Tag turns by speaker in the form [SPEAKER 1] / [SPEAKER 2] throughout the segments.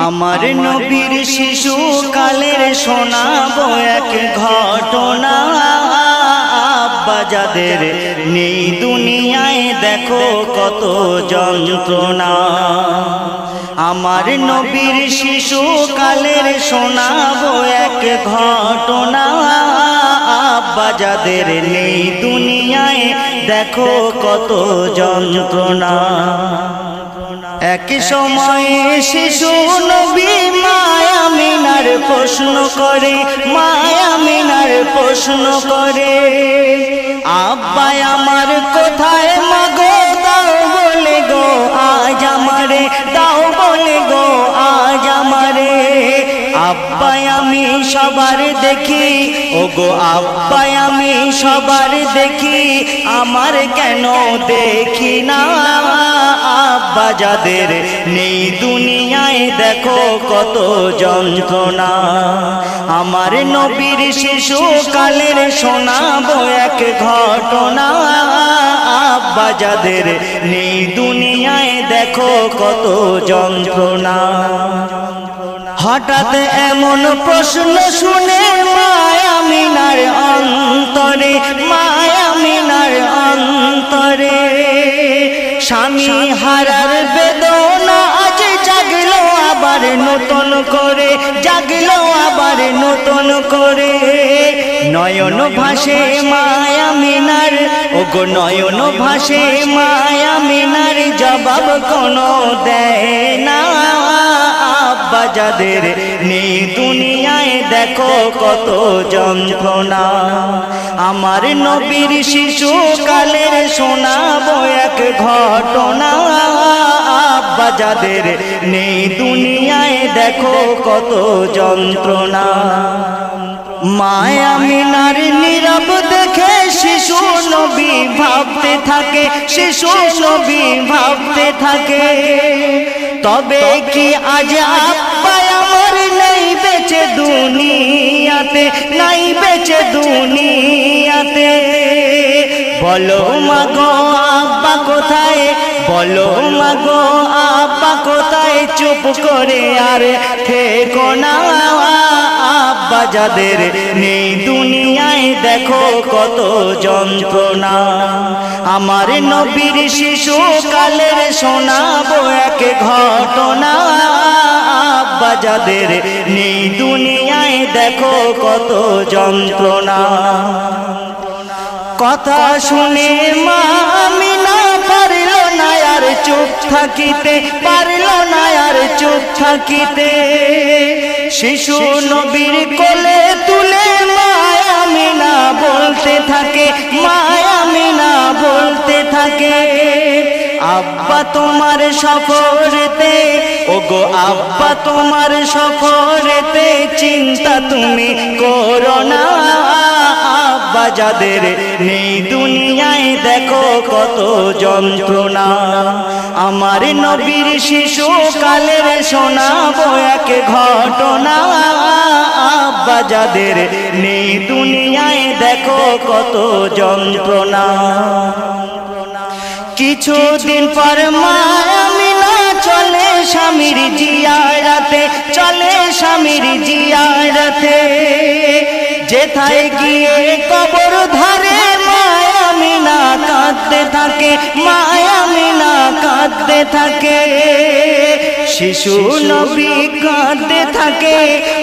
[SPEAKER 1] আমার নবীর শিশুকালের শোনাবো এক ঘটনা। আব্বা যাদের নেই দুনিয়ায় দেখো কত যন্ত্রণা। আমার নবীর শিশুকালের শোনাবো এক ঘটনা। আব্বা যাদের নেই দুনিয়ায় দেখো কত যন্ত্রণা। এক সময় শিশু নবী মা আমিনার প্রশ্ন করে, মা আমিনার প্রশ্ন করে, আব্বা আমার কোথায় মাগো দাও বলে গো আজ আমারে, দাও বলে গো আজ আমারে। আব্বা আমি সবার দেখি, ও গো আব্বা আমি সবার দেখি, আমার কেন দেখি না। আব্বা যাদের নেই দুনিয়ায় দেখো কত যন্ত্রণা। আমার নবীর শিশুকালের শোনাবো এক ঘটনা। আব্বা যাদের নেই দুনিয়ায় দেখো কত যন্ত্রণা। হঠাৎ এমন প্রশ্ন শুনে মা আমিনার অন্তরে, মা আমিনার অন্তরে স্বামী হারার বেদনা আজ জাগলো আবার নতুন করে, জাগলো আবার নতুন করে। নয়ন ভাসে মা আমিনার, ও গো নয়ন ভাসে মা আমিনার, জবাব কোনো দেয় না। আব্বা যাদের নেই দুনিয়ায় দেখো কত যন্ত্রণা। আমার নবীর শিশুকালের শোনাবো এক ঘটনা। আব্বা যাদের নেই দুনিয়ায় দেখো কত যন্ত্রণা। মা আমিনার নীরব দেখে শিশু নবী ভাবতে থাকে, শিশু নবী ভাবতে থাকে, তবে কি আজ আব্বা আমার নেই বেঁচে দুনিয়াতে, নাই বেঁচে দুনিয়াতে। বলো মাগো আব্বা কোথায়, বলো মাগো আব্বা কোথায়, চুপ করে আর থেকো না। আব্বা যাদের নেই দুনিয়ায় দেখো কত যন্ত্রণা। আমার নবীর শিশুকালের শোনাবো এক ঘটনা। আব্বা যাদের নেই দুনিয়ায় দেখো কত যন্ত্রণা। কথা শুনে মা আমিনা পারল না আর চুপ থাকিতে, পারল না আর চুপ থাকিতে। শিশু নবীর কোলে তুলে মা আমিনা বলতে থাকে, মা আমিনা বলতে থাকে, আব্বা তোমার সফরেতে, ও গো আব্বা তোমার সফরেতে চিন্তা তুমি করো না। আব্বা যাদের নেই দুনিয়ায় দেখো কত যন্ত্রণা। আমার নবীর শিশুকালের শোনাবো এক ঘটনা। আব্বা যাদের নেই দুনিয়ায় দেখো কত যন্ত্রণা। কিছুদিন পর মা আমিনা চলে স্বামীর জিয়ারতে, চলে স্বামীর জিয়ারতে। যেথায় গিয়ে কবর ধারে মা আমিনা কাঁদতে থাকে, মা আমিনা কাঁদতে থাকে। শিশু নবী কাঁদতে থাকে,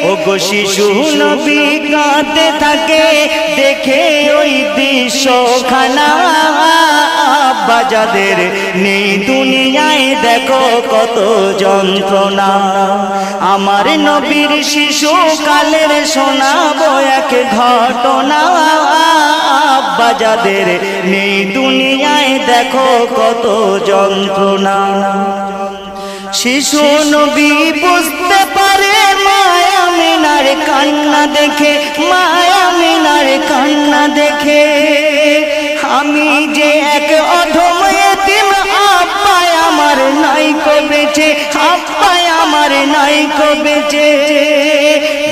[SPEAKER 1] ও গো শিশু নবী কাঁদতে থাকে, দেখে ওই দৃশ্যখানা। আব্বা যাদের নেই দুনিয়ায় দেখো কত যন্ত্রণা। আমার নবীর শিশুকালের শোনাবো এক ঘটনা। আব্বা যাদের নেই দুনিয়ায় দেখো কত যন্ত্রণা। শিশু নবী বুঝতে পারে মা আমিনার কান্না দেখে, মা আমিনার কান্না দেখে, আমি যে এক অধম এতিম, আব্বা আমার নাই কো বেঁচে, আব্বা আমার নাই কো বেঁচে।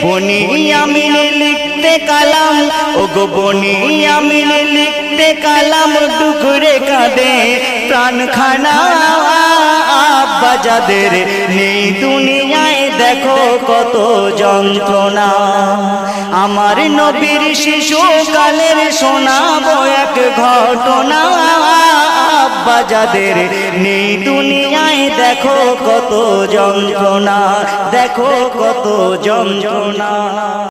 [SPEAKER 1] বনি আমিন লিখতে কালাম, ও গো বনি আমিন লিখতে কালাম, টুকরে কাঁদে প্রাণখানা। আব্বা যাদের নেই দুনিয়ায় দেখো কত যন্ত্রণা। আমার নবীর শিশুকালের শোনাবো এক ঘটনা, আব্বা যাদের নেই দুনিয়ায় দেখো কত যন্ত্রণা, দেখো কত যন্ত্রণা।